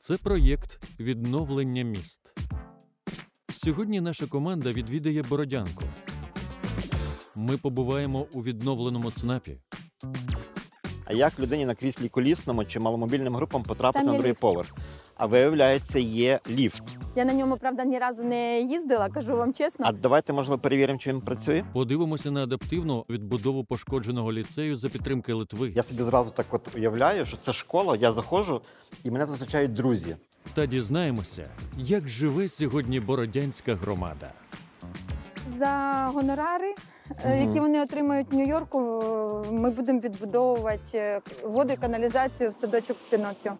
Це проєкт «Відновлення міст». Сьогодні наша команда відвідає Бородянку. Ми побуваємо у відновленому ЦНАПі. А як людині на кріслі колісному чи маломобільним групам потрапити на другий ліфт. поверх? А виявляється, є ліфт. Я на ньому, правда, ні разу не їздила, кажу вам чесно. А давайте, можливо, перевіримо, чи він працює? Подивимося на адаптивну відбудову пошкодженого ліцею за підтримки Литви. Я собі зразу так от уявляю, що це школа, я заходжу, і мене тут зустрічають друзі. Та дізнаємося, як живе сьогодні Бородянська громада. За гонорари, які вони отримають в Нью-Йорку, ми будемо відбудовувати воду і каналізацію в садочок Піноккіо.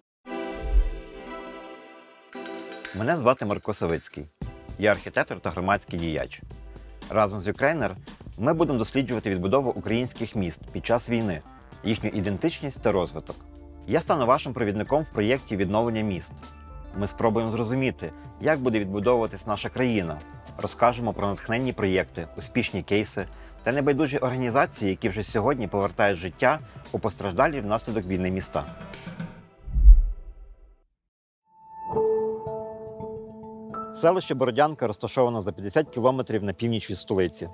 Мене звати Марко Савицький. Я архітектор та громадський діяч. Разом з Ukrainer ми будемо досліджувати відбудову українських міст під час війни, їхню ідентичність та розвиток. Я стану вашим провідником в проєкті «Відновлення міст». Ми спробуємо зрозуміти, як буде відбудовуватись наша країна, розкажемо про натхненні проєкти, успішні кейси та небайдужі організації, які вже сьогодні повертають життя у постраждалі внаслідок війни міста. Селище Бородянка розташовано за 50 кілометрів на північ від столиці.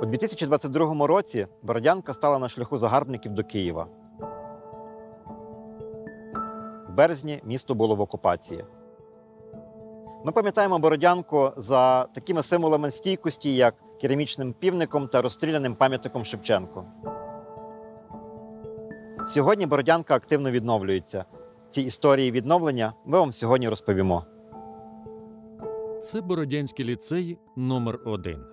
У 2022 році Бородянка стала на шляху загарбників до Києва. В березні місто було в окупації. Ми пам'ятаємо Бородянку за такими символами стійкості, як керамічним півником та розстріляним пам'ятником Шевченку. Сьогодні Бородянка активно відновлюється. Ці історії відновлення ми вам сьогодні розповімо. Це Бородянський ліцей номер 1.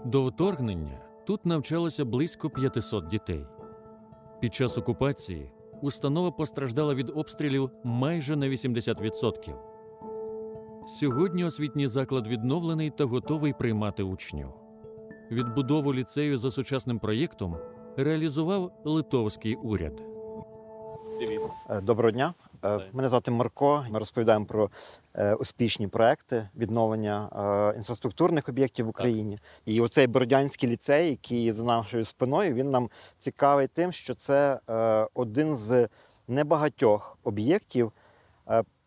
До вторгнення тут навчалося близько 500 дітей. Під час окупації установа постраждала від обстрілів майже на 80%. Сьогодні освітній заклад відновлений та готовий приймати учнів. Відбудову ліцею за сучасним проєктом реалізував литовський уряд. Доброго дня. Мене звати Марко. Ми розповідаємо про успішні проекти відновлення інфраструктурних об'єктів в Україні. І оцей Бородянський ліцей, який за нашою спиною, він нам цікавий тим, що це один з небагатьох об'єктів,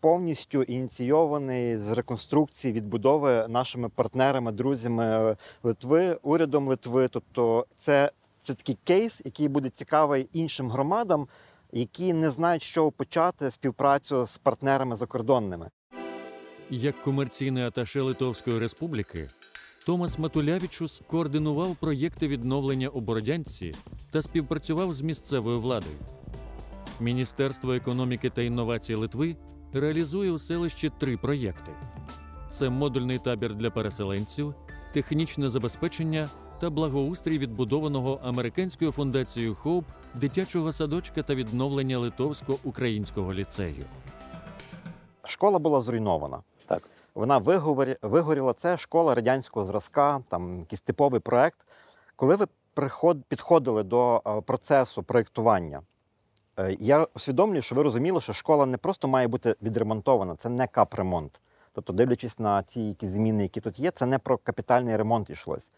повністю ініційований з реконструкції, відбудови нашими партнерами, друзями Литви, урядом Литви. Тобто це такий кейс, який буде цікавий іншим громадам, які не знають, з чого почати співпрацю з партнерами закордонними. Як комерційний аташе Литовської Республіки, Томас Матулявічус координував проєкти відновлення у Бородянці та співпрацював з місцевою владою. Міністерство економіки та інновацій Литви реалізує у селищі 3 проєкти. Це модульний табір для переселенців, технічне забезпечення та благоустрій відбудованого американською фундацією Хоуп дитячого садочка та відновлення литовсько-українського ліцею. Школа була зруйнована. Так. Вона вигоріла. Це школа радянського зразка, там якийсь типовий проект. Коли ви підходили до процесу проєктування, я усвідомлюю, що ви розуміли, що школа не просто має бути відремонтована, це не капремонт. Тобто, дивлячись на ті якісь зміни, які тут є, це не про капітальний ремонт йшлось.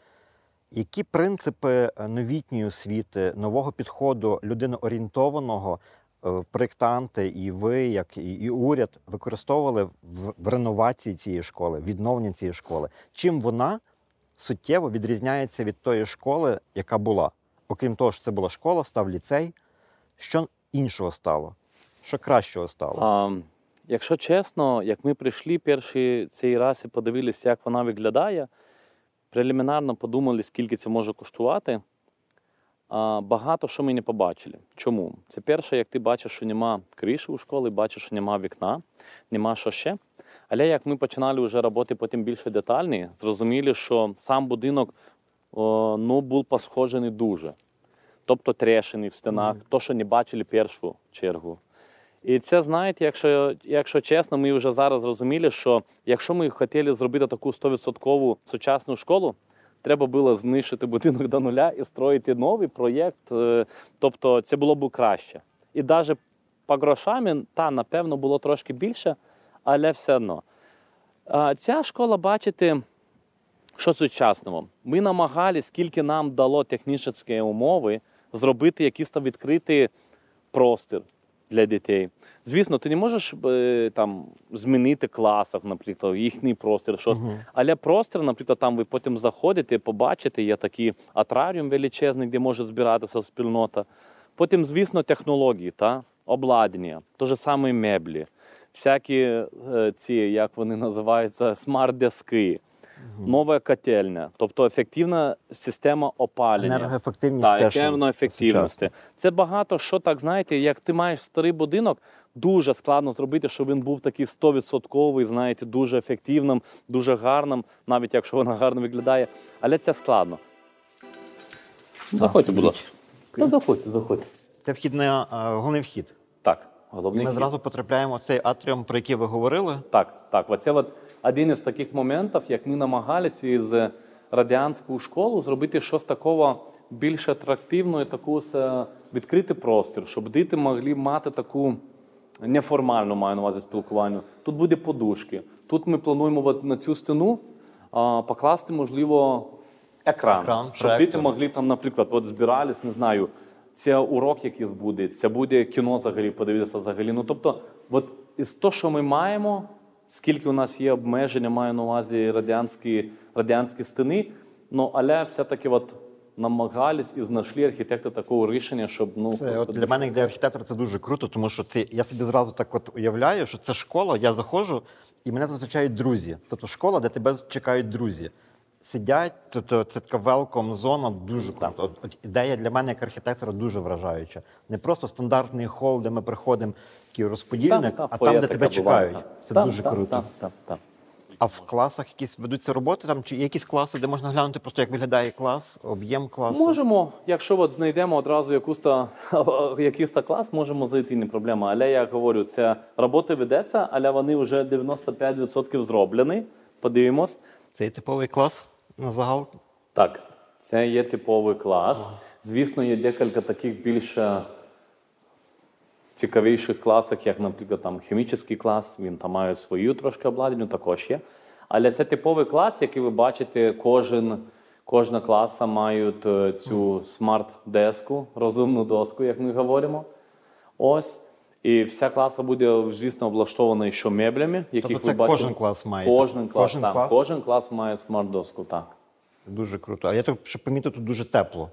Які принципи новітньої освіти, нового підходу людиноорієнтованого проєктанти і ви, як і уряд, використовували в реновації цієї школи, відновленні цієї школи? Чим вона суттєво відрізняється від тої школи, яка була? Окрім того, що це була школа, став ліцей, що іншого стало? Що кращого стало? Якщо чесно, як ми прийшли перший цей раз і подивилися, як вона виглядає, прелімінарно подумали, скільки це може коштувати. Багато що ми не побачили. Чому? Це перше, як ти бачиш, що нема криші у школі, бачиш, що нема вікна, нема що ще. Але як ми починали вже роботи потім більше детальні, зрозуміли, що сам будинок був посхожений дуже. Тобто тріщини в стінах, то, що не бачили в першу чергу. І це, знаєте, якщо чесно, ми вже зараз розуміли, що якщо ми хотіли зробити таку 100% сучасну школу, треба було знищити будинок до нуля і строїти новий проєкт. Тобто це було б краще. І навіть по грошами, напевно, було трошки більше, але все одно. Ця школа, бачите, що сучасного. Ми намагалися, скільки нам дало технічні умови, зробити якийсь відкритий простір для дітей. Звісно, ти не можеш там змінити класах, наприклад, їхній простір, щось. Але простір, наприклад, там ви потім заходите, побачите, є такий атраріум величезний, де може збиратися спільнота. Потім, звісно, технології, обладнання, те ж саме меблі, всякі ці, як вони називаються, смарт-диски, нова котельня, тобто ефективна система опалення. Енергоефективність Так, теж енергоефективності. Це багато що, так, знаєте, як ти маєш старий будинок, дуже складно зробити, щоб він був такий 100%, знаєте, дуже ефективним, дуже гарним, навіть якщо вона гарно виглядає. Але це складно. Заходьте, будь ласка. Та заходьте. Це головний вхід. Так, головний Ми вхід. зразу потрапляємо в цей атріум, про який ви говорили. Так. Оце один із таких моментів, як ми намагалися із радянською школою зробити щось такого більш атрактивного, таку відкритий простір, щоб діти могли мати таку неформальну, маю на увазі, спілкування. Тут буде подушки. Тут ми плануємо на цю стіну покласти, можливо, екран щоб проектор. діти могли там, наприклад, збирались, не знаю, це урок якийсь буде, це буде кіно взагалі, подивитися взагалі. Ну, тобто, із того, що ми маємо, скільки у нас є обмеження, маю на увазі радянські стіни, але все-таки намагались і знайшли архітектори такого рішення, щоб... Для мене, як для архітектора, це дуже круто, тому що я собі зразу так уявляю, що це школа, я заходжу, і мене тут зустрічають друзі. Тобто школа, де тебе чекають друзі. Сидять, тобто це така велком-зона, дуже круто. Ідея для мене, як архітектора, дуже вражаюча. Не просто стандартний хол, де ми приходимо, такий розподільник, а там, де тебе чекають. Це дуже круто. Так. А в класах якісь ведуться роботи? Чи є якісь класи, де можна глянути просто, як виглядає клас, об'єм класу? Можемо, якщо знайдемо одразу якийсь клас, можемо зайти, не проблема. Але, я говорю, ця робота ведеться, але вони вже 95% зроблені. Подивимось. Це є типовий клас на загал? Так, це є типовий клас. Звісно, є декілька таких більш цікавіших класів, як, наприклад, там хімічний клас, він там має свою трошки обладнання, також є. Але це типовий клас, який ви бачите, кожна класа має цю смарт-деску, розумну доску, як ми говоримо. Ось. І вся класа буде, звісно, облаштована ще меблями, яких тобто це кожен клас має? Кожен клас має смарт-доску, так. Дуже круто. А я тут ще помітив, тут дуже тепло.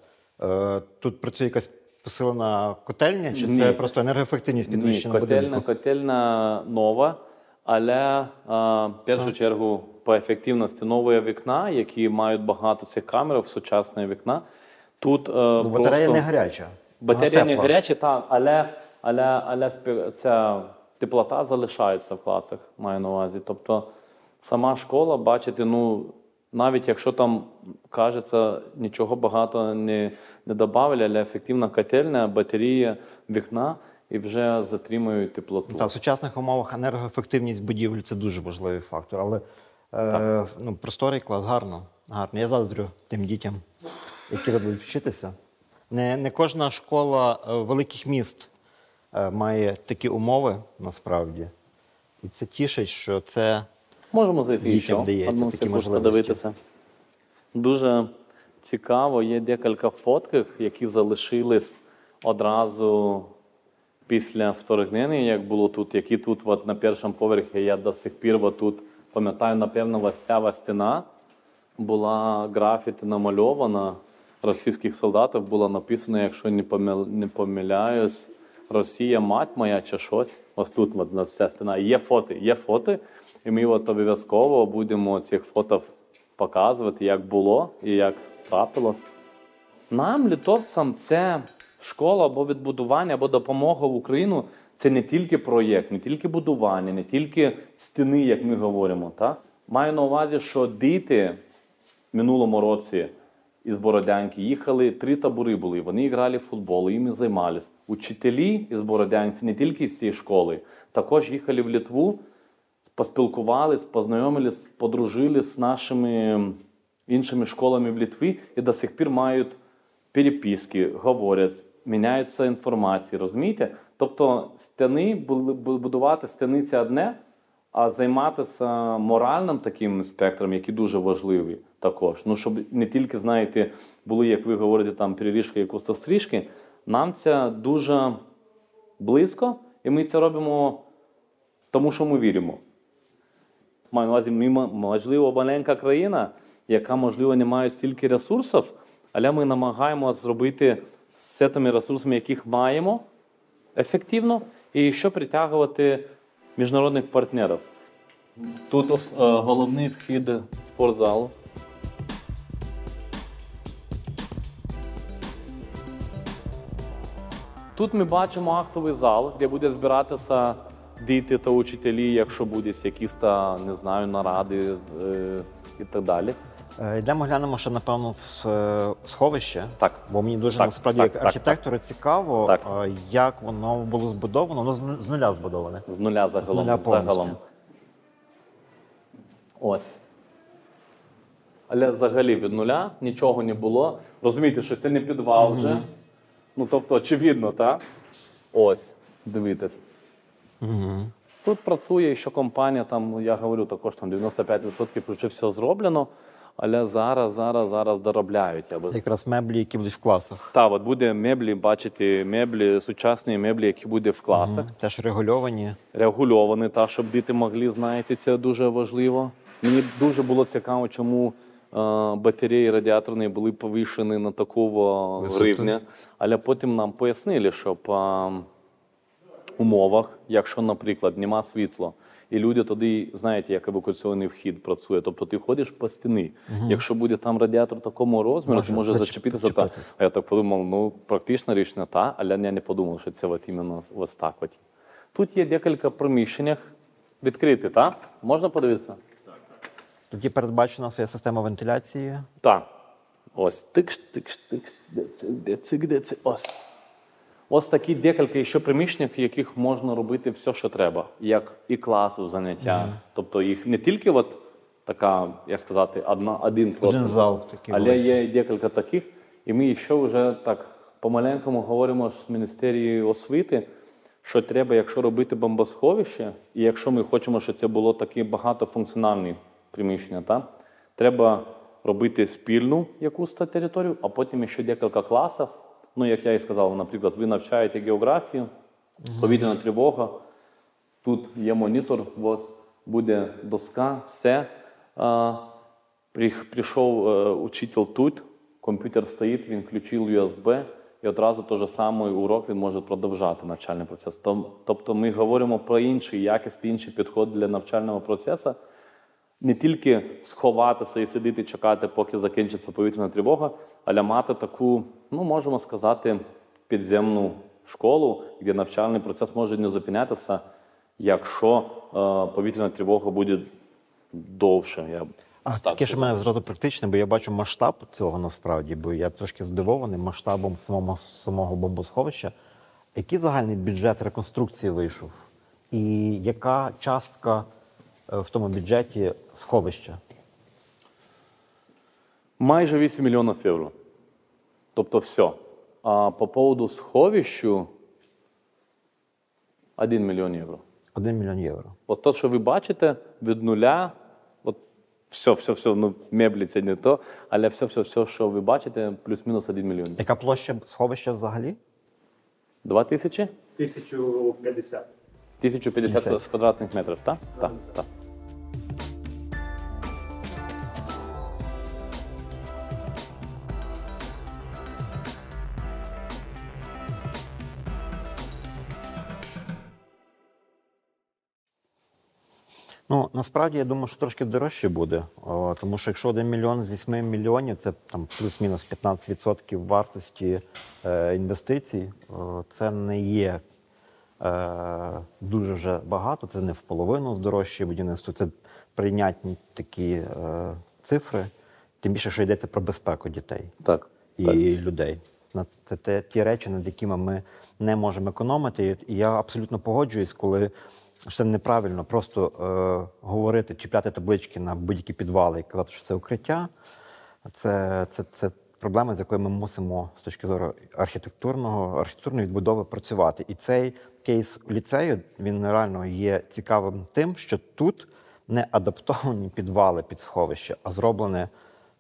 Тут працює якась посилена котельня, чи це просто енергоефективність підвищена будинку? Ні, котельня нова, але в першу чергу по ефективності нові вікна, які мають багато цих камер, сучасне вікна. Тут батарея не гаряча. Батарея не гаряча, так, але ця теплота залишається в класах, маю на увазі. Тобто сама школа, бачите, навіть якщо там, кажеться, нічого багато не додали, але ефективна котельня, батарея, вікна і вже затримують теплоту. В сучасних умовах енергоефективність будівель – це дуже важливий фактор, але просторий клас, гарно. Я заздрю тим дітям, які будуть вчитися. Не кожна школа великих міст має такі умови, насправді. І це тішить, що це можемо зайти ще одну такі можливості. Подивитися. Дуже цікаво, є декілька фотків, які залишились одразу після вторгнення, як було тут, які тут на першому поверхі, я до сих пір тут пам'ятаю, напевно, ця стіна була графіті намальована російських солдатів, було написано, якщо не помиляюсь, Росія, мать моя, чи щось. Ось тут на вся стіна. Є фото, і ми обов'язково будемо цих фото показувати, як було і як трапилось. Нам, литовцям, це школа або відбудування, або допомога в Україну – це не тільки проєкт, не тільки будування, не тільки стіни, як ми говоримо. Так? Маю на увазі, що діти в минулому році із Бородянки їхали, 3 табори були, вони грали в футбол, іми займалися. Учителі із Бородянки, не тільки з цієї школи, також їхали в Литву, поспілкувалися, познайомились, подружились з нашими іншими школами в Литві і до сих пір мають переписки, говорять, міняються інформації, розумієте? Тобто будувати стіни – це одне, а займатися моральним таким спектром, який дуже важливий також. Щоб не тільки, знаєте, були, як ви говорите, там переріжки і кустострижки, нам це дуже близько, і ми це робимо тому, що ми віримо. Маю на увазі, ми, можливо, маленька країна, яка, можливо, не має стільки ресурсів, але ми намагаємося зробити з тими ресурсами, яких маємо, ефективно, і ще притягувати міжнародних партнерів. Тут головний вхід в спортзал. Тут ми бачимо актовий зал, де буде збиратися діти та учителі, якщо буде якісь, не знаю, наради і так далі. Йдемо глянемо ще, напевно, в сховище. Так. Бо мені дуже, Так, насправді, так, як так, архітектору цікаво, Так. як воно було збудовано. Воно з нуля збудоване. З нуля загалом. нуля повністю. загалом. Ось. Але взагалі від нуля нічого не було. Розумієте, що це не підвал вже. Ну, тобто, очевидно, так? Ось, дивіться. Тут працює ще компанія, там, я говорю, також там 95% вже все зроблено, але зараз доробляють. Це якраз меблі, які будуть в класах. Так, от буде меблі, бачите, меблі, сучасні меблі, які будуть в класах. Теж регульовані. Регульовані, щоб діти могли, знаєте, це дуже важливо. Мені дуже було цікаво, чому батареї радіаторні були повищені на такого рівня. Але потім нам пояснили, що по умовах, якщо, наприклад, нема світла, і люди тоді, знаєте, як евакуаційний вхід працює, тобто ти ходиш по стіні. Якщо буде там радіатор такого розміру, то може зачепитися. А я так подумав, ну, практична річ не та, але я не подумав, що це от іменно ось так. От. Тут є декілька приміщень відкриті, так? Можна подивитися? Тоді передбачена своя система вентиляції. Так. Ось. Тикш. Де це? Ось. Ось такі декілька ще приміщень, в яких можна робити все, що треба. Як і класу заняття. Тобто їх не тільки от така, як сказати, один зал такий. Але є декілька таких. І ми ще вже так помаленькому говоримо з Міністерією освіти, що треба, якщо робити бомбосховище, і якщо ми хочемо, щоб це було таке багатофункціональне приміщення, треба робити спільну якусь територію, а потім ще декілька класів. Ну, як я і сказав, наприклад, ви навчаєте географію, повітряна тривога, тут є монітор, ось буде доска, все. Прийшов учитель тут, комп'ютер стоїть, він включив USB, і одразу той же самий урок він може продовжати навчальний процес. Тобто ми говоримо про інший якість, інший підхід для навчального процесу. Не тільки сховатися і сидіти, чекати, поки закінчиться повітряна тривога, але мати таку, ну, можемо сказати, підземну школу, де навчальний процес може не зупинятися, якщо повітряна тривога буде довше. Таке ж в мене зразу практичне, бо я бачу масштаб цього насправді, бо я трошки здивований масштабом самого бомбосховища. Який загальний бюджет реконструкції вийшов? І яка частка в тому бюджеті сховища? Майже 8 мільйонів євро. Тобто все. А по поводу сховищу 1 мільйон євро. 1 мільйон євро. От те, що ви бачите, від нуля, от все, ну, меблі це не то, але все, що ви бачите, плюс-мінус 1 мільйон. Яка площа сховища взагалі? 2000? 1050. 1050 квадратних метрів, так? Так. Ну, насправді, я думаю, що трошки дорожче буде. Тому що якщо 1 мільйон з 8 мільйонів, це там плюс-мінус 15% вартості інвестицій, це не є дуже вже багато, це не в половину здорожчає будівництво, це прийнятні такі цифри, тим більше, що йдеться про безпеку дітей і людей. Це ті речі, над якими ми не можемо економити. І я абсолютно погоджуюсь, коли це неправильно просто говорити, чіпляти таблички на будь-які підвали і казати, що це укриття. Це проблема, з якою ми мусимо з точки зору архітектурної відбудови працювати. І цей кейс ліцею, він реально є цікавим тим, що тут не адаптовані підвали під сховище, а зроблене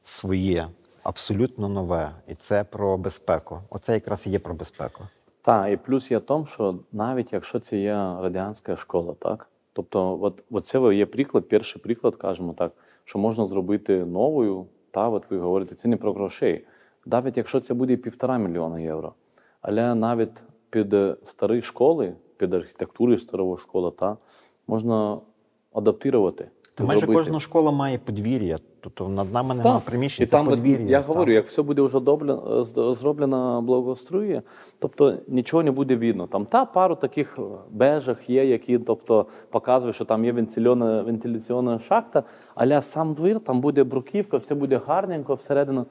своє, абсолютно нове. І це про безпеку. Оце якраз і є про безпеку. Так, і плюс є в тому, що навіть якщо це є радянська школа, так? Тобто, от це є приклад, перший приклад, кажемо так, що можна зробити новою, та, от ви говорите, це не про грошей. Навіть якщо це буде 1,5 мільйона євро. Але навіть під старі школи, під архітектурою старої школи, та, можна адаптувати. Та майже зробити. кожна школа має подвір'я, тобто над нами немає Так. приміщень, І це там, подвір'я. я говорю, як все буде вже зроблено благоустрою, тобто нічого не буде видно. Там пару таких бежах є, які тобто, показують, що там є вентиляційна шахта, але сам двір, там буде бруківка, все буде гарненько всередину.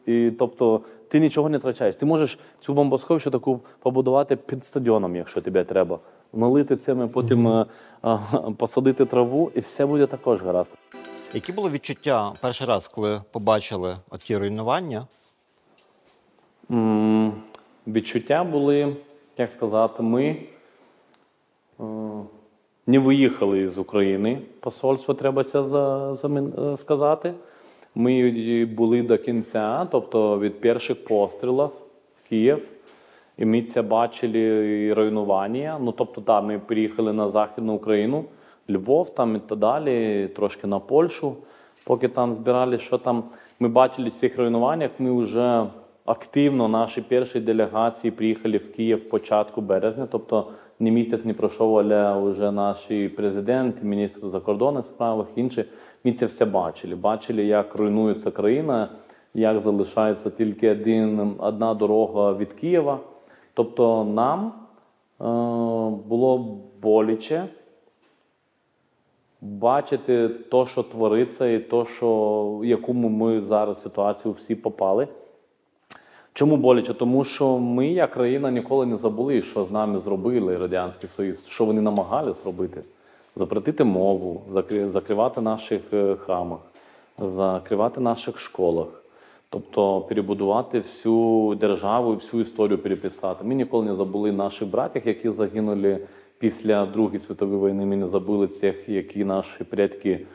І тобто ти нічого не втрачаєш. Ти можеш цю бомбосховище таку побудувати під стадіоном, якщо тобі треба. Налити цими, потім посадити траву, і все буде також гаразд. Які було відчуття перший раз, коли побачили ті руйнування? Відчуття були, як сказати, ми не виїхали з України, посольство, треба це сказати. Ми були до кінця, тобто від перших пострілів в Київ, і ми це бачили руйнування. Ну, тобто, так, ми приїхали на Західну Україну, Львов там і так далі, трошки на Польщу. Поки там збирали, що там, ми бачили цих руйнуваннях, ми вже активно, наші перші делегації приїхали в Київ в початку березня, тобто ні місяць не пройшов, але вже наш президент, міністр закордонних справ, інші, ми це все бачили. Бачили, як руйнується країна, як залишається тільки одна дорога від Києва. Тобто нам було боляче бачити те, що твориться, і те, в яку ми зараз ситуацію всі попали. Чому боляче? Тому що ми, як країна, ніколи не забули, що з нами зробили Радянський Союз, що вони намагалися зробити. Запретити мову, закривати наших храмах, закривати наших школах. Тобто перебудувати всю державу і всю історію переписати. Ми ніколи не забули наших братів, які загинули після Другої світової війни. Ми не забули цих, які наші предки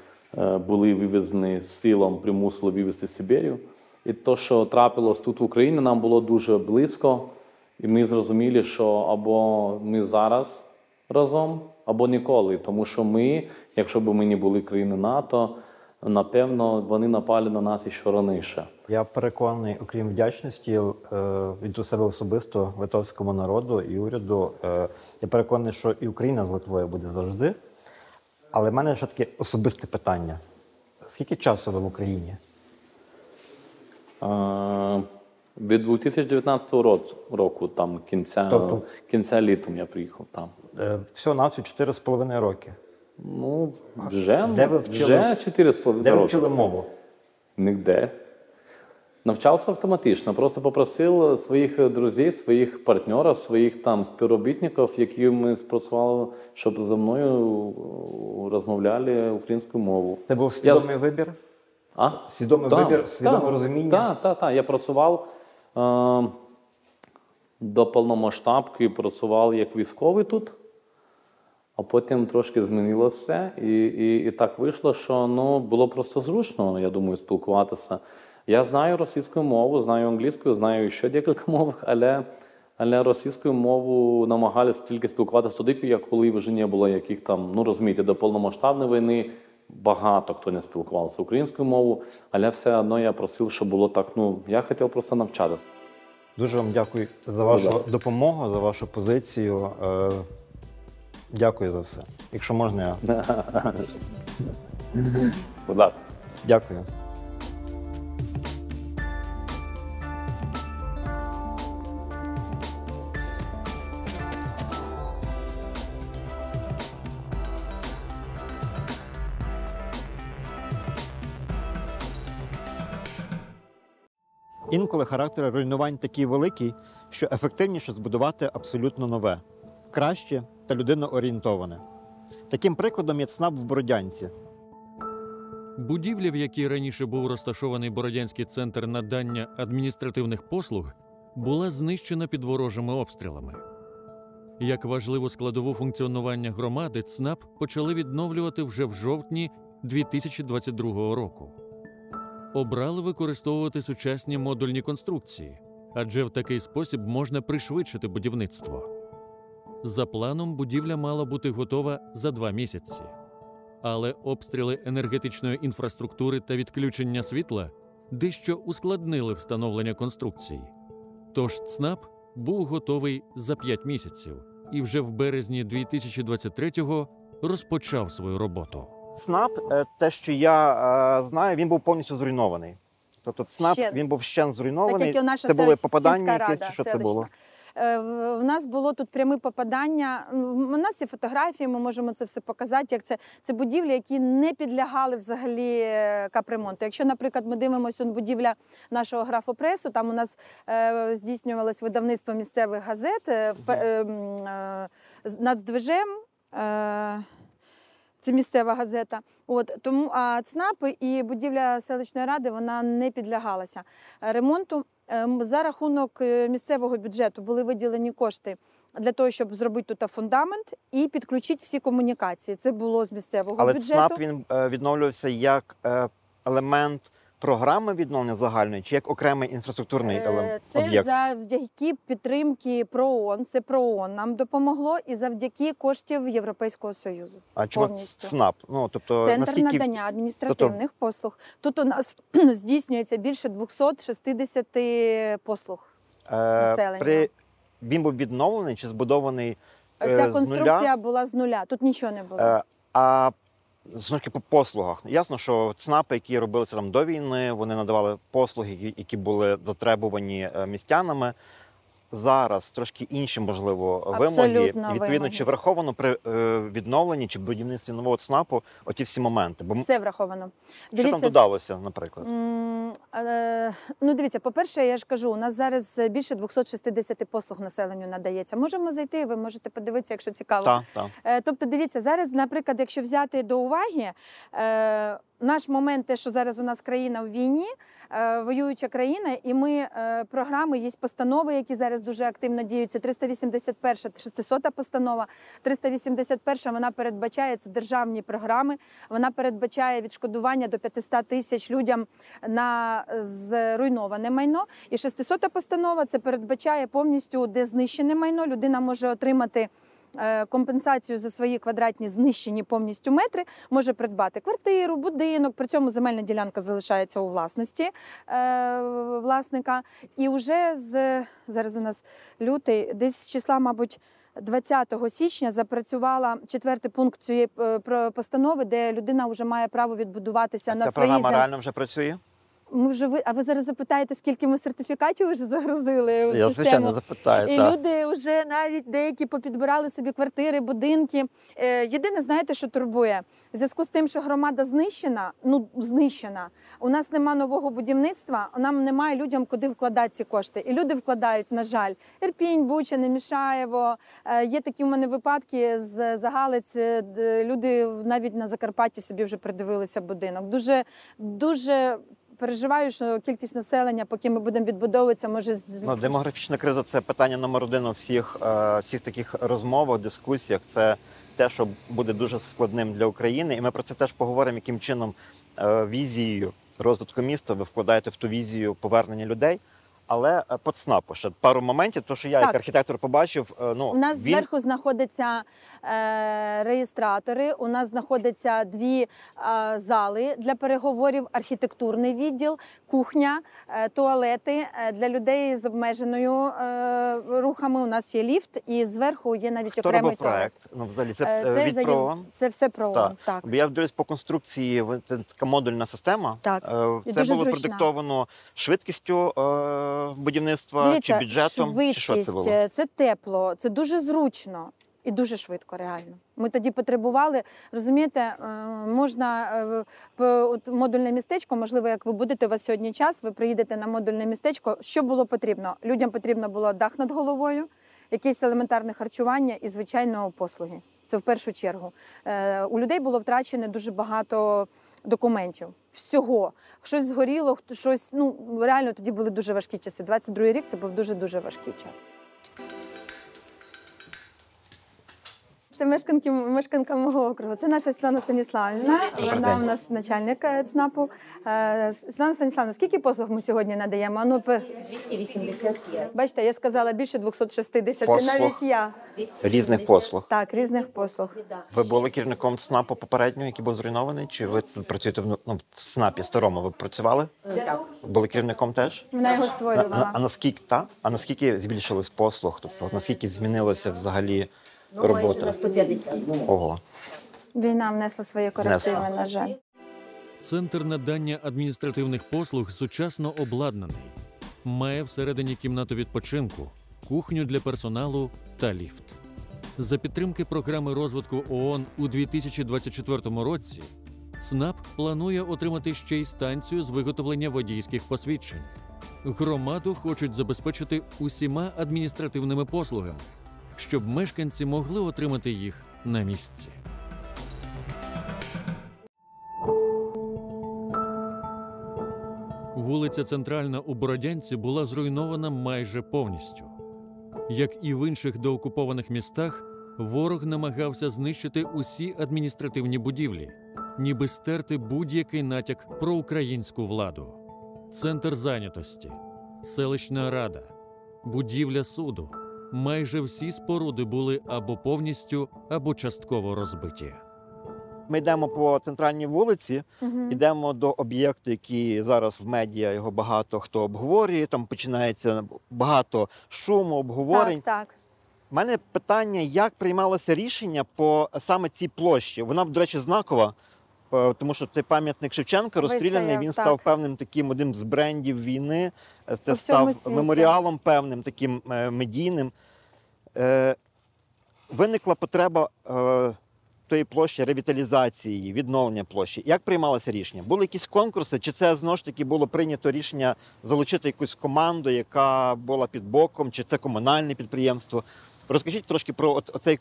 були вивезені силом, примусили вивезти Сибірію. І те, що трапилось тут в Україні, нам було дуже близько. І ми зрозуміли, що або ми зараз разом, або ніколи. Тому що ми, якщо б ми не були країни НАТО, напевно, вони напали на нас ще раніше. Я переконаний, окрім вдячності від себе особисто литовському народу і уряду, я переконаний, що і Україна з Литвою буде завжди. Але в мене ще таке особисте питання. Скільки часу ви в Україні? Від 2019 року, там, кінця літом я приїхав там. Всього-навсього 4,5 роки. Ну, вже 4,5 роки. Де ви вчили мову? Нігде. Навчався автоматично. Просто попросив своїх друзів, своїх партнерів, своїх там співробітників, які ми спрацювали, щоб зі мною розмовляли українською мовою. Це був свідомий вибір? Свідомий вибір, свідоме розуміння? Так. Я працював до повномасштабки, працював як військовий тут, а потім трошки змінилося все. І так вийшло, що було просто зручно, я думаю, спілкуватися. Я знаю російську мову, знаю англійську, знаю ще декілька мов, але російською мовою намагалися тільки спілкуватися тоді, коли вже не було яких там, розумієте, до повномасштабної війни багато хто не спілкувався українською мовою, але все одно я просив, щоб було так, я хотів просто навчатися. Дуже вам дякую за вашу допомогу, за вашу позицію. Дякую за все. Якщо можна, я... Будь ласка. Дякую. Інколи характер руйнувань такий великий, що ефективніше збудувати абсолютно нове, краще та людиноорієнтоване. Таким прикладом є ЦНАП в Бородянці. Будівля, в якій раніше був розташований Бородянський центр надання адміністративних послуг, була знищена під ворожими обстрілами. Як важливу складову функціонування громади, ЦНАП почали відновлювати вже в жовтні 2022 року. Обрали використовувати сучасні модульні конструкції, адже в такий спосіб можна пришвидшити будівництво. За планом, будівля мала бути готова за 2 місяці. Але обстріли енергетичної інфраструктури та відключення світла дещо ускладнили встановлення конструкцій. Тож ЦНАП був готовий за 5 місяців і вже в березні 2023-го розпочав свою роботу. ЦНАП, те, що я знаю, він був повністю зруйнований. Тобто ЦНАП, Вщент. він був вщент зруйнований. Так як і наша це були сільська попадання рада, якісь, чи що це селищна. було? В нас було тут пряме попадання. У нас є фотографії, ми можемо це все показати. Як це будівлі, які не підлягали взагалі капремонту. Якщо, наприклад, ми дивимося будівля нашого графопресу, там у нас здійснювалось видавництво місцевих газет «Нацдвижем». Це місцева газета. Тому ЦНАП і будівля селищної ради вона не підлягалася ремонту. За рахунок місцевого бюджету були виділені кошти для того, щоб зробити тут фундамент і підключити всі комунікації. Це було з місцевого Але бюджету. ЦНАП він відновлювався як елемент програми відновлення загальної, чи як окремий інфраструктурний Це об'єкт? завдяки підтримки ПРООН. Це ПРООН нам допомогло і завдяки коштів Європейського Союзу. А чому повністю. ЦНАП? Ну, тобто, Центр наскільки... надання адміністративних послуг. Тут у нас здійснюється більше 260 послуг населення. Він був відновлений чи збудований Ця з конструкція нуля? була з нуля, тут нічого не було. А знову ж таки, по послугах. Ясно, що ЦНАПи, які робилися там до війни, вони надавали послуги, які були затребувані містянами. Зараз трошки інші, можливо, вимоги. Абсолютно Відповідно, вимоги. чи враховано при відновленні чи будівництві нового ЦНАПу оті всі моменти? Бо Все враховано. що там додалося, наприклад? Ну, дивіться, по-перше, я ж кажу, у нас зараз більше 260 послуг населенню надається. Можемо зайти, ви можете подивитися, якщо цікаво. Так. Тобто, дивіться, зараз, наприклад, якщо взяти до уваги, наш момент, те, що зараз у нас країна в війні, воююча країна, і ми програми, є постанови, які зараз дуже активно діються. 381, 600 постанова. 381 вона передбачає, це державні програми, вона передбачає відшкодування до 500 тисяч людям на зруйноване майно. І 600 постанова, це передбачає повністю, де знищене майно, людина може отримати компенсацію за свої квадратні знищені повністю метри, може придбати квартиру, будинок, при цьому земельна ділянка залишається у власності власника. І вже зараз у нас лютий, десь з числа, мабуть, 20 січня запрацювала 4-й пункт цієї постанови, де людина вже має право відбудуватися на Ця своїй програма землі. реально вже працює? А ви зараз запитаєте, скільки ми сертифікатів вже загрузили в Я, систему? звичайно, запитаю. І так. люди вже навіть деякі попідбирали собі квартири, будинки. Єдине, знаєте, що турбує? В зв'язку з тим, що громада знищена, у нас нема нового будівництва, нам немає людям, куди вкладати ці кошти. І люди вкладають, на жаль, Ірпінь, Буча, Немішаєво. Є такі в мене випадки з Загалиць, люди навіть на Закарпатті собі вже придивилися будинок. Дуже переживаю, що кількість населення, поки ми будемо відбудовуватися, може... Демографічна криза – це питання номер 1 у всіх таких розмовах, дискусіях. Це те, що буде дуже складним для України. І ми про це теж поговоримо, яким чином візією розвитку міста ви вкладаєте в ту візію повернення людей. Але по ЦНАПу ще пару моментів, тому що я як архітектор побачив. У нас зверху знаходяться реєстратори, у нас знаходяться 2 зали для переговорів, архітектурний відділ, кухня, туалети для людей з обмеженою рухами. У нас є ліфт і зверху є навіть окремий туалет. Хто робив проект? Взагалі, це від ПРООН? Це все ПРООН, так. Бо я дивлюсь по конструкції, це така модульна система. Так. Це було продиктовано швидкістю будівництва, чи бюджетом? Швидкість, чи що це було? це тепло, це дуже зручно і дуже швидко, реально. Ми тоді потребували, розумієте, можна модульне містечко, можливо, як ви будете, у вас сьогодні час, ви приїдете на модульне містечко. Що було потрібно? Людям потрібно було дах над головою, якесь елементарне харчування і, звичайно, послуги. Це в першу чергу. У людей було втрачено дуже багато документів. Всього. Щось згоріло, щось, реально тоді були дуже важкі часи. 22-й рік це був дуже-дуже важкий час. Це мешканка мого округу. Це наша Світлана Станіславівна. Вона у нас начальник ЦНАПу. Світлана Станіславівна, скільки послуг ми сьогодні надаємо? 285. Бачите, я сказала більше 260, Послуг. навіть я. Різних послуг. Так, різних послуг. Ви були керівником ЦНАПу попереднього, який був зруйнований? Чи ви тут працюєте в ЦНАПі старому? Ви працювали? Так. Були керівником теж? Вона його створювала. А наскільки збільшились послуг? Тобто наскільки змінилася взагалі Майже на робота? 150. Ого. Війна внесла свої корективи, Внесла. на жаль. Центр надання адміністративних послуг сучасно обладнаний. Має всередині кімнату відпочинку, кухню для персоналу та ліфт. За підтримки програми розвитку ООН у 2024 році ЦНАП планує отримати ще й станцію з виготовлення водійських посвідчень. Громаду хочуть забезпечити усіма адміністративними послугами, щоб мешканці могли отримати їх на місці. Вулиця Центральна у Бородянці була зруйнована майже повністю. Як і в інших доокупованих містах, ворог намагався знищити усі адміністративні будівлі, ніби стерти будь-який натяк про українську владу. Центр зайнятості, селищна рада, будівля суду – майже всі споруди були або повністю, або частково розбиті. Ми йдемо по центральній вулиці, йдемо до об'єкту, який зараз в медіа його багато хто обговорює. Там починається багато шуму, обговорень. Так. У мене питання, як приймалося рішення по саме цій площі. Вона, до речі, знакова, тому що той пам'ятник Шевченка розстріляний, Вистояв, він так. став певним таким одним з брендів війни, У це всьому став світі. меморіалом певним, таким медійним. Виникла потреба тої площі, ревіталізації її, відновлення площі. Як приймалося рішення? Були якісь конкурси, чи це знову ж таки було прийнято рішення залучити якусь команду, яка була під боком, чи це комунальне підприємство? Розкажіть трошки про оцей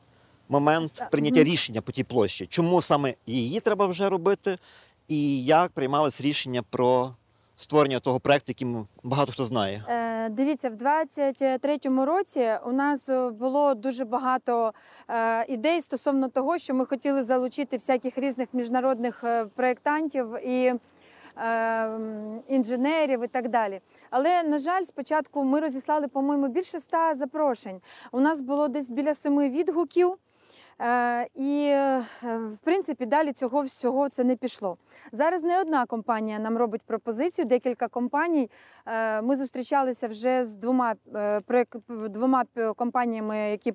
момент прийняття рішення по тій площі. Чому саме її треба вже робити? І як приймалось рішення про створення того проєкту, який багато хто знає? Дивіться, в 23-му році у нас було дуже багато ідей стосовно того, що ми хотіли залучити всяких різних міжнародних проєктантів і інженерів і так далі. Але, на жаль, спочатку ми розіслали, по-моєму, більше 100 запрошень. У нас було десь біля 7 відгуків. І, в принципі, далі цього всього це не пішло. Зараз не одна компанія нам робить пропозицію, декілька компаній. Ми зустрічалися вже з двома компаніями, які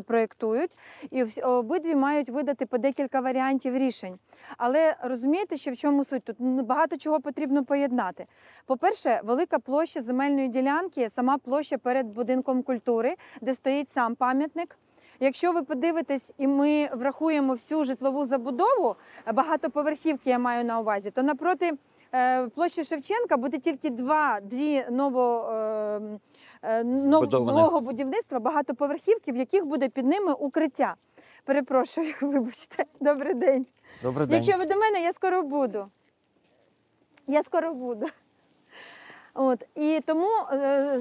проєктують, і обидві мають видати по декілька варіантів рішень. Але розумієте, що в чому суть? Тут багато чого потрібно поєднати. По-перше, велика площа земельної ділянки, сама площа перед будинком культури, де стоїть сам пам'ятник. Якщо ви подивитесь і ми врахуємо всю житлову забудову, багатоповерхівки я маю на увазі, то напроти площі Шевченка буде тільки дві нового будівництва, багатоповерхівки, в яких буде під ними укриття. Перепрошую, вибачте. Добрий день. Добрий день. Якщо ви до мене, я скоро буду. От. І тому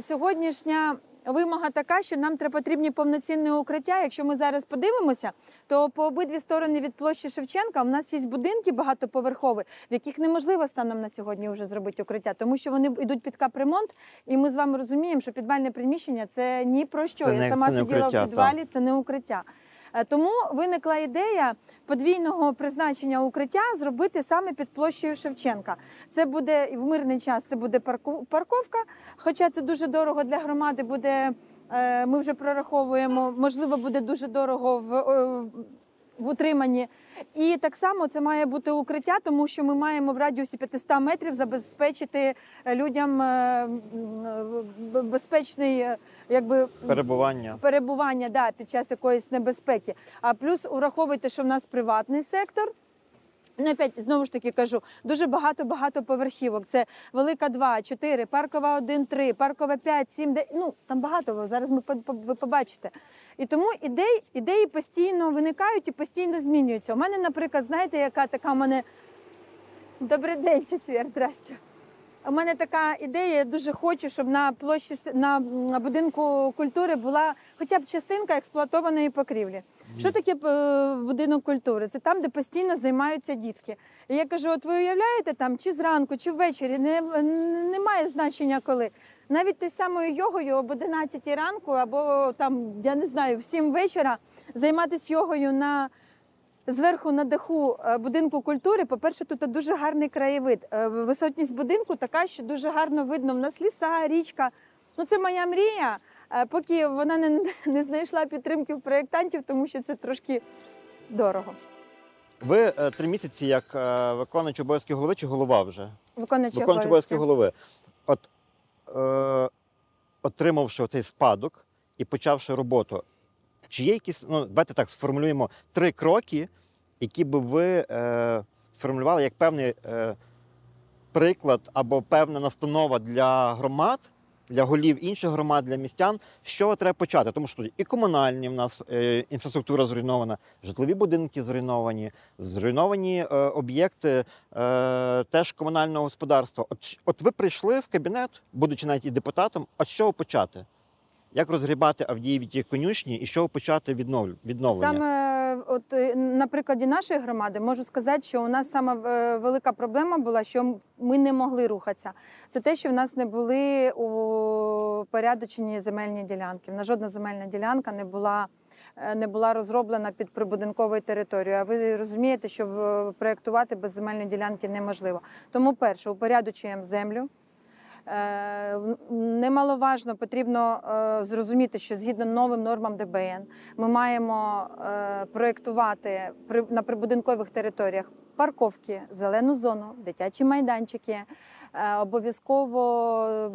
сьогоднішня вимога така, що нам потрібні повноцінні укриття. Якщо ми зараз подивимося, то по обидві сторони від площі Шевченка у нас є будинки багатоповерхові, в яких неможливо станом на сьогодні вже зробити укриття, тому що вони йдуть під капремонт, і ми з вами розуміємо, що підвальне приміщення – це ні про що. Я сама сиділа в підвалі, це не укриття. Тому виникла ідея подвійного призначення укриття зробити саме під площею Шевченка. Це буде в мирний час, це буде парковка, хоча це дуже дорого для громади буде, ми вже прораховуємо, можливо, буде дуже дорого в утриманні. І так само це має бути укриття, тому що ми маємо в радіусі 500 метрів забезпечити людям безпечний перебування під час якоїсь небезпеки. А плюс ураховуйте, що в нас приватний сектор. Ну, опять, знову ж таки кажу, дуже багато поверхівок. Це Велика 2, 4, Паркова 1, 3, Паркова 5, 7, 9, там багато, зараз ви побачите. І тому ідеї постійно виникають і постійно змінюються. У мене, наприклад, знаєте, яка така в мене... Добрий день, четвер, здрасте. У мене така ідея, я дуже хочу, щоб на площі, на будинку культури була хоча б частинка експлуатованої покрівлі. Що таке будинок культури? Це там, де постійно займаються дітки. І я кажу, от ви уявляєте, там, чи зранку, чи ввечері, немає значення коли. Навіть той самою йогою об 11 ранку, або там, я не знаю, в 7 вечора займатися йогою зверху на даху будинку культури. По-перше, тут дуже гарний краєвид. Висотність будинку така, що дуже гарно видно. В нас ліса, річка. Ну, це моя мрія, поки вона не знайшла підтримки в проєктантів, тому що це трошки дорого. Ви 3 місяці як виконуючий обов'язки голови чи голова вже? Виконуючий Виконуючий обов'язки голови. От отримавши оцей спадок і почавши роботу, чи є якісь, ну, давайте так сформулюємо 3 кроки, які би ви сформулювали як певний приклад або певна настанова для громад, для голів інших громад, для містян, з чого треба почати? Тому що тут і комунальні в нас інфраструктура зруйнована, житлові будинки зруйновані об'єкти теж комунального господарства. От ви прийшли в кабінет, будучи навіть і депутатом, а з чого почати? Як розгрібати Авдіївські конюшні і з чого почати відновлення? Саме от, на прикладі нашої громади можу сказати, що у нас саме велика проблема була, що ми не могли рухатися. Це те, що в нас не були упорядочені земельні ділянки. В нас жодна земельна ділянка не була розроблена під прибудинковою територією. А ви розумієте, що проєктувати без земельної ділянки неможливо. Тому перше, упорядочуємо землю. Немаловажно, потрібно зрозуміти, що згідно новим нормам ДБН ми маємо проєктувати на прибудинкових територіях парковки, зелену зону, дитячі майданчики, обов'язково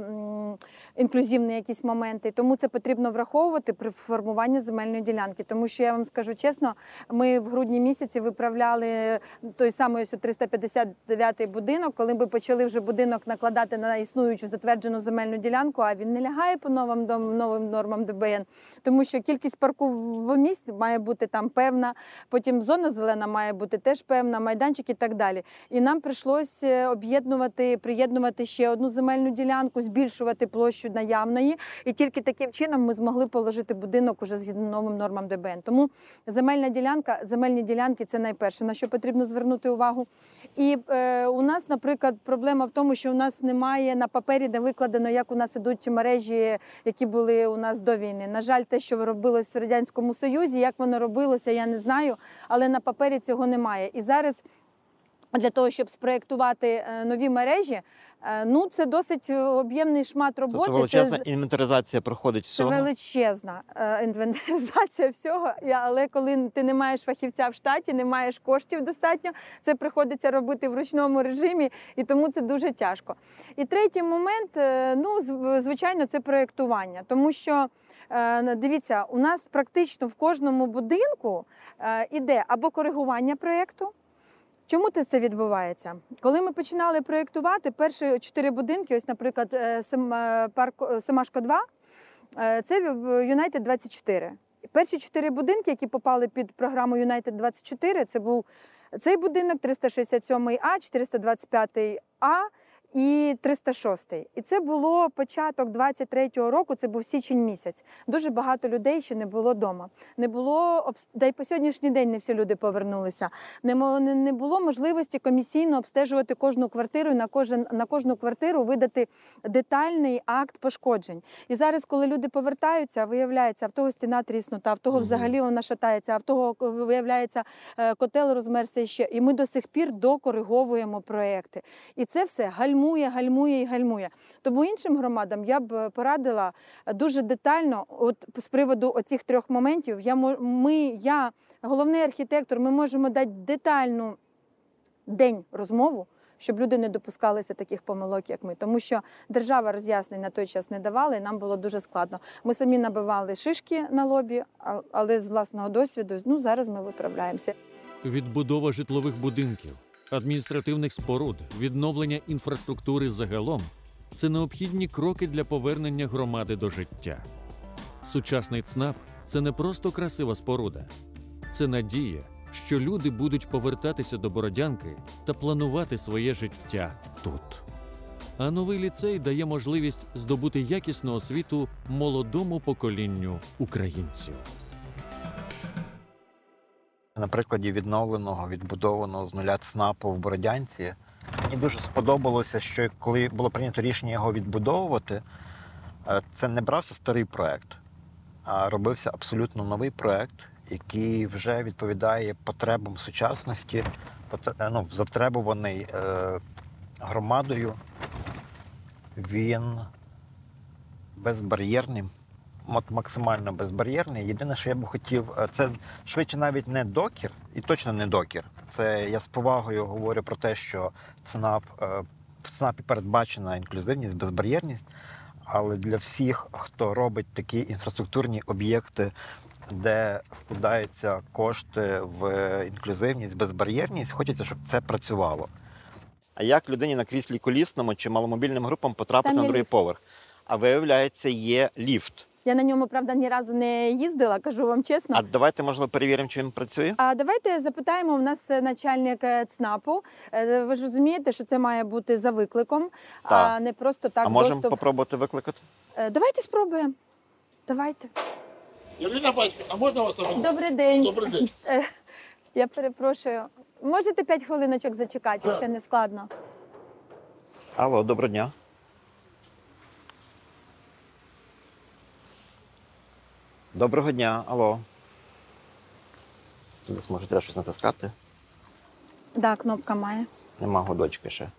інклюзивні якісь моменти. Тому це потрібно враховувати при формуванні земельної ділянки. Тому що, я вам скажу чесно, ми в грудні місяці виправляли той самий 359-й будинок, коли ми почали вже будинок накладати на існуючу затверджену земельну ділянку, а він не лягає по новим нормам ДБН. Тому що кількість паркомісць має бути там певна, потім зона зелена має бути теж певна, майданчик і так далі. І нам прийшлося приєднувати ще одну земельну ділянку, збільшувати площу наявної, і тільки таким чином ми змогли положити будинок уже згідно новим нормам ДБН. Тому земельні ділянки – це найперше, на що потрібно звернути увагу. І у нас, наприклад, проблема в тому, що у нас немає на папері, де викладено, як у нас ідуть мережі, які були у нас до війни. На жаль, те, що робилось в Радянському Союзі, як воно робилося, я не знаю, але на папері цього немає. І зараз для того, щоб спроєктувати нові мережі, ну, це досить об'ємний шмат роботи. Тобто величезна інвентаризація проходить всього? Це величезна інвентаризація всього, але коли ти не маєш фахівця в штаті, не маєш коштів достатньо, це приходиться робити в ручному режимі, і тому це дуже тяжко. І третій момент, ну, звичайно, це проєктування, тому що дивіться, у нас практично в кожному будинку іде або коригування проєкту. Чому це відбувається? Коли ми починали проєктувати перші 4 будинки, ось, наприклад, Семашко-2, це Юнайтед 24. Перші 4 будинки, які попали під програму Юнайтед 24, це був цей будинок, 367А, 425А і 306. І це було початок 23-го року, це був січень місяць. Дуже багато людей ще не було вдома. Не було, да й по сьогоднішній день не всі люди повернулися. Не було можливості комісійно обстежувати кожну квартиру і на кожну квартиру видати детальний акт пошкоджень. І зараз, коли люди повертаються, виявляється, а в того стіна тріснута, а в того взагалі вона шатається, а в того, виявляється, котел розмерся ще. І ми до сих пір докориговуємо проекти. І це все гальмує. Тому іншим громадам я б порадила дуже детально, от з приводу оцих 3 моментів, я, головний архітектор, ми можемо дати детальну розмову, щоб люди не допускалися таких помилок, як ми. Тому що держава роз'яснень на той час не давала, і нам було дуже складно. Ми самі набивали шишки на лобі, але з власного досвіду, ну, зараз ми виправляємося. Відбудова житлових будинків, адміністративних споруд, відновлення інфраструктури загалом – це необхідні кроки для повернення громади до життя. Сучасний ЦНАП – це не просто красива споруда. Це надія, що люди будуть повертатися до Бородянки та планувати своє життя тут. А новий ліцей дає можливість здобути якісну освіту молодому поколінню українців. На прикладі відновленого, відбудованого з нуля ЦНАПу в Бородянці, мені дуже сподобалося, що коли було прийнято рішення його відбудовувати, це не брався старий проект, а робився абсолютно новий проект, який вже відповідає потребам сучасності, затребуваний громадою. Він безбар'єрний, максимально безбар'єрний. Єдине, що я б хотів, це швидше навіть не докір, і точно не докір. Це я з повагою говорю про те, що в ЦНАПі передбачена інклюзивність, безбар'єрність, але для всіх, хто робить такі інфраструктурні об'єкти, де вкладаються кошти в інклюзивність, безбар'єрність, хочеться, щоб це працювало. А як людині на кріслі колісному чи маломобільним групам потрапити Там на є другий ліфт. поверх? А виявляється, є ліфт. Я на ньому, правда, ні разу не їздила, кажу вам чесно. А давайте, можливо, перевіримо, чи він працює? А давайте запитаємо, у нас начальник ЦНАПу. Ви ж розумієте, що це має бути за викликом, а Так. не просто так А можемо доступ. попробувати викликати? Давайте спробуємо. Давайте. Ірина Батько, а можна вас там? Добрий день. Добрий день. Я перепрошую. Можете 5 хвилиночок зачекати, якщо не складно? Алло, доброго дня. Доброго дня, алло. Десь, може, треба щось натискати? Так, кнопка має. Нема гудочки ще.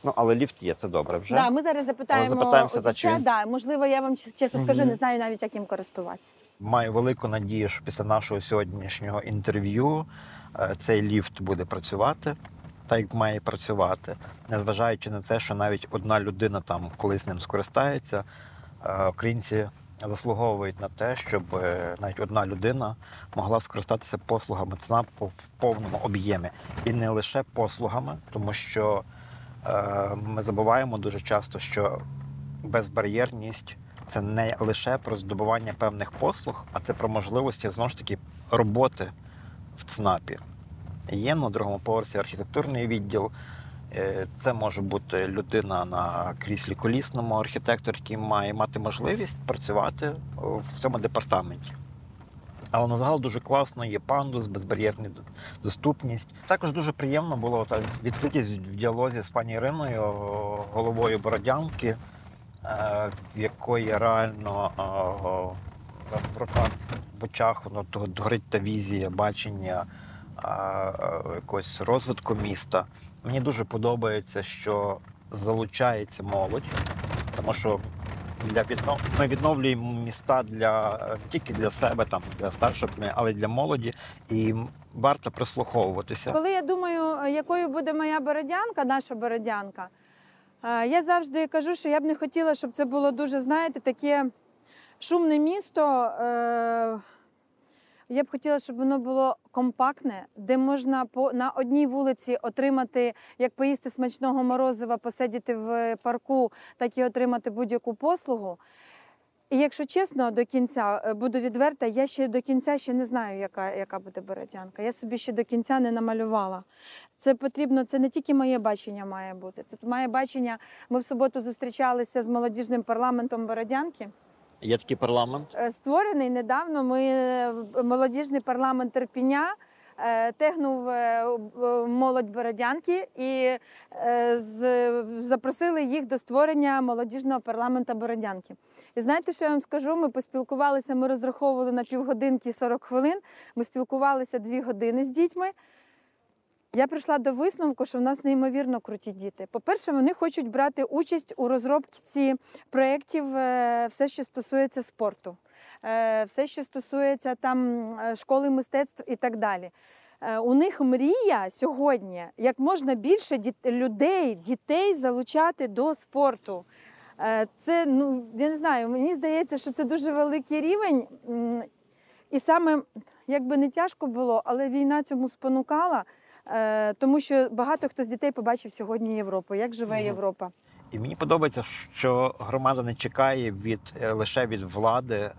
Ну, але ліфт є, це добре вже. Да, ми зараз запитаємо запитаємося, отця. чи він- Да, можливо, я вам чесно скажу, Мгм. не знаю навіть, як їм користуватися. Маю велику надію, що після нашого сьогоднішнього інтерв'ю цей ліфт буде працювати так, як має працювати. Незважаючи на те, що навіть одна людина там колись ним скористається, українці заслуговують на те, щоб навіть одна людина могла скористатися послугами ЦНАПу в повному об'ємі. І не лише послугами, тому що ми забуваємо дуже часто, що безбар'єрність це не лише про здобування певних послуг, а це про можливості, знову ж таки, роботи в ЦНАПі. Є на другому поверсі архітектурний відділ. Це може бути людина на кріслі колісному, архітектор, який має мати можливість працювати в цьому департаменті. Але на загал дуже класно, є пандус, безбар'єрна доступність. Також дуже приємно було відкритість в діалозі з пані Іриною, головою Бородянки, в якої реально в очах горить та візія, бачення якогось розвитку міста. Мені дуже подобається, що залучається молодь, тому що ми відновлюємо міста не тільки для себе, для старшого, але й для молоді, і варто прислуховуватися. Коли я думаю, якою буде моя Бородянка, наша Бородянка, я завжди кажу, що я б не хотіла, щоб це було дуже, знаєте, таке шумне місто. Я б хотіла, щоб воно було компактне, де можна на одній вулиці отримати, як поїсти смачного морозива, посидіти в парку, так і отримати будь-яку послугу. І якщо чесно, до кінця, буду відверта, я ще до кінця ще не знаю, яка буде Бородянка. Я собі ще до кінця не намалювала. Це потрібно, це не тільки моє бачення має бути. Це моє бачення, ми в суботу зустрічалися з молодіжним парламентом Бородянки. Є такий парламент. Створений недавно. Молодіжний парламент Ірпеня тегнув молодь Бородянки і запросили їх до створення молодіжного парламенту Бородянки. І знаєте, що я вам скажу? Ми поспілкувалися, ми розраховували на півгодинки 40 хвилин, ми спілкувалися 2 години з дітьми. Я прийшла до висновку, що в нас неймовірно круті діти. По-перше, вони хочуть брати участь у розробці проєктів все, що стосується спорту, все, що стосується там школи мистецтв і так далі. У них мрія сьогодні, як можна більше дітей залучати до спорту. Це, я не знаю, мені здається, що це дуже великий рівень. І саме, як би не тяжко було, але війна цьому спонукала, тому що багато хто з дітей побачив сьогодні Європу, як живе Європа. І мені подобається, що громада не чекає лише від влади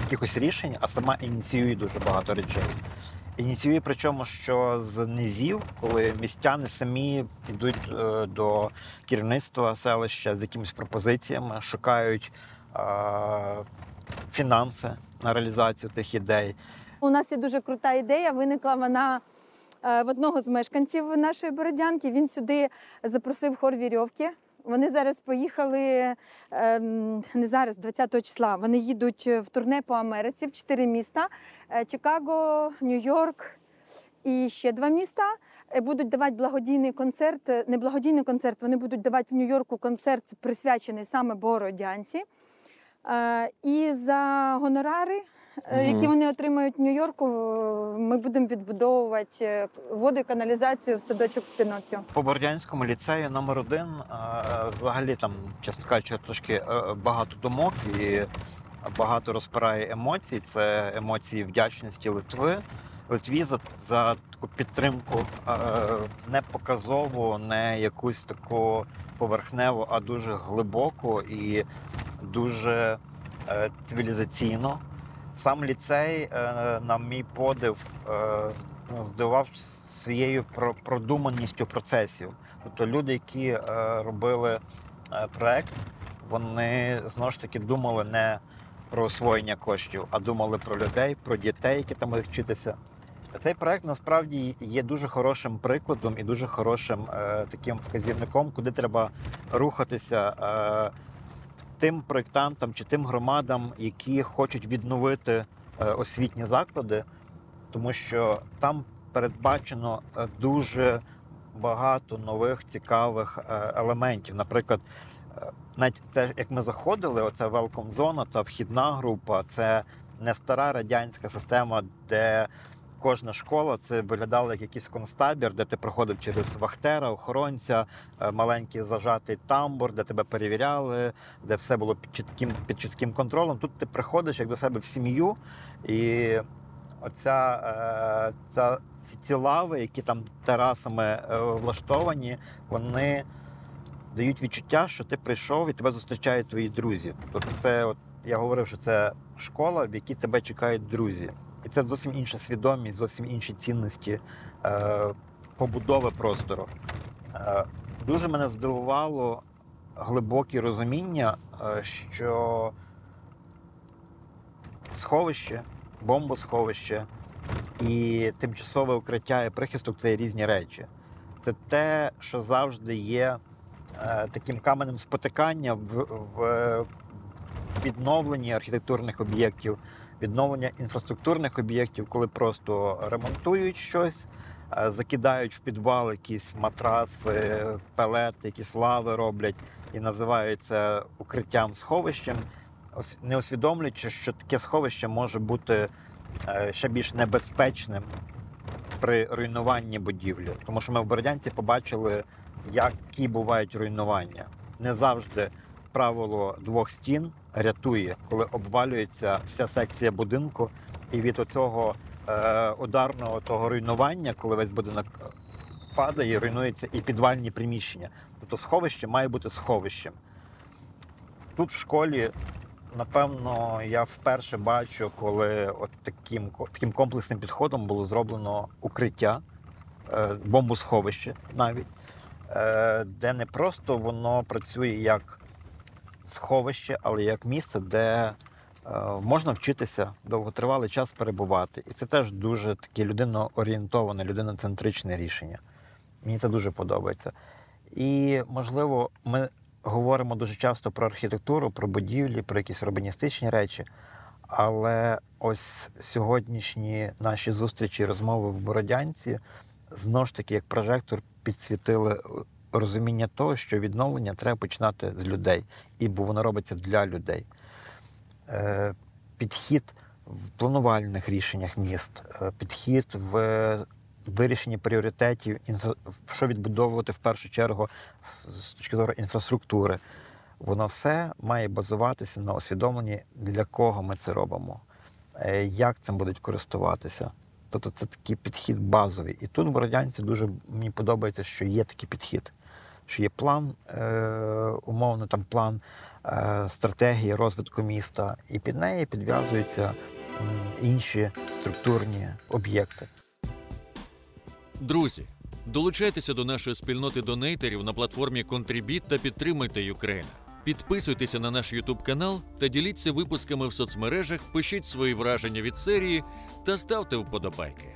якихось рішень, а сама ініціює дуже багато речей. Ініціює причому, що з низів, коли містяни самі йдуть до керівництва селища з якимись пропозиціями, шукають фінанси на реалізацію тих ідей. У нас є дуже крута ідея, виникла вона в одного з мешканців нашої Бородянки. Він сюди запросив хор вірьовки. Вони зараз поїхали, не зараз, 20 числа. Вони їдуть в турне по Америці в 4 міста: Чикаго, Нью-Йорк і ще 2 міста. Будуть давати благодійний концерт, не благодійний концерт, вони будуть давати в Нью-Йорку концерт, присвячений саме Бородянці. І за гонорари, які вони отримають в Нью-Йорку, ми будемо відбудовувати воду і каналізацію в садочок Піноккіо. По Бородянському ліцею номер 1 взагалі там, чесно кажучи, трошки багато думок і багато розпирає емоцій. Це емоції вдячності Литві за таку підтримку, не показову, не якусь таку поверхневу, а дуже глибоку і дуже цивілізаційну. Сам ліцей, на мій подив, здивував своєю продуманістю процесів. Тобто люди, які робили проект, вони знову ж таки думали не про освоєння коштів, а думали про людей, про дітей, які там будуть вчитися. Цей проект насправді є дуже хорошим прикладом і дуже хорошим таким вказівником, куди треба рухатися тим проєктантам чи тим громадам, які хочуть відновити освітні заклади, тому що там передбачено дуже багато нових цікавих елементів. Наприклад, навіть те, як ми заходили, оця велком-зона та вхідна група, це не стара радянська система, де кожна школа це виглядало як якийсь концтабір, де ти проходив через вахтера, охоронця, маленький зажатий тамбур, де тебе перевіряли, де все було під чітким контролем. Тут ти приходиш як до себе в сім'ю, і ці лави, які там терасами влаштовані, вони дають відчуття, що ти прийшов і тебе зустрічають твої друзі. Тобто це, я говорив, що це школа, в якій тебе чекають друзі. І це зовсім інша свідомість, зовсім інші цінності побудови простору. Дуже мене здивувало глибоке розуміння, що сховище, бомбосховище і тимчасове укриття і прихисток – це різні речі. Це те, що завжди є таким каменем спотикання в відновленні архітектурних об'єктів, відновлення інфраструктурних об'єктів, коли просто ремонтують щось, закидають в підвал якісь матраси, пелети, якісь лави роблять і називають це укриттям-сховищем, не усвідомлюючи, що таке сховище може бути ще більш небезпечним при руйнуванні будівлі. Тому що ми в Бородянці побачили, які бувають руйнування. Не завжди правило 2 стін рятує, коли обвалюється вся секція будинку, і від оцього ударного того руйнування, коли весь будинок падає, руйнується і підвальні приміщення. Тобто сховище має бути сховищем. Тут в школі, напевно, я вперше бачу, коли от таким комплексним підходом було зроблено укриття, бомбосховище навіть, де не просто воно працює як сховище, але як місце, де можна вчитися, довготривалий час перебувати. І це теж дуже таке людиноорієнтоване, людиноцентричне рішення. Мені це дуже подобається. І, можливо, ми говоримо дуже часто про архітектуру, про будівлі, про якісь урбаністичні речі, але ось сьогоднішні наші зустрічі і розмови в Бородянці знову ж таки, як прожектор, підсвітили розуміння того, що відновлення треба починати з людей, і бо воно робиться для людей. Підхід в планувальних рішеннях міст, підхід в вирішенні пріоритетів, що відбудовувати в першу чергу з точки зору інфраструктури. Воно все має базуватися на усвідомленні, для кого ми це робимо, як цим будуть користуватися. Тобто це такий підхід базовий. І тут в Бородянці дуже мені подобається, що є такий підхід, що є план, умовно там план стратегії розвитку міста, і під неї підв'язуються інші структурні об'єкти. Друзі, долучайтеся до нашої спільноти донейтерів на платформі Contribit та підтримуйте Ukraine. Підписуйтеся на наш YouTube канал та діліться випусками в соцмережах, пишіть свої враження від серії та ставте вподобайки.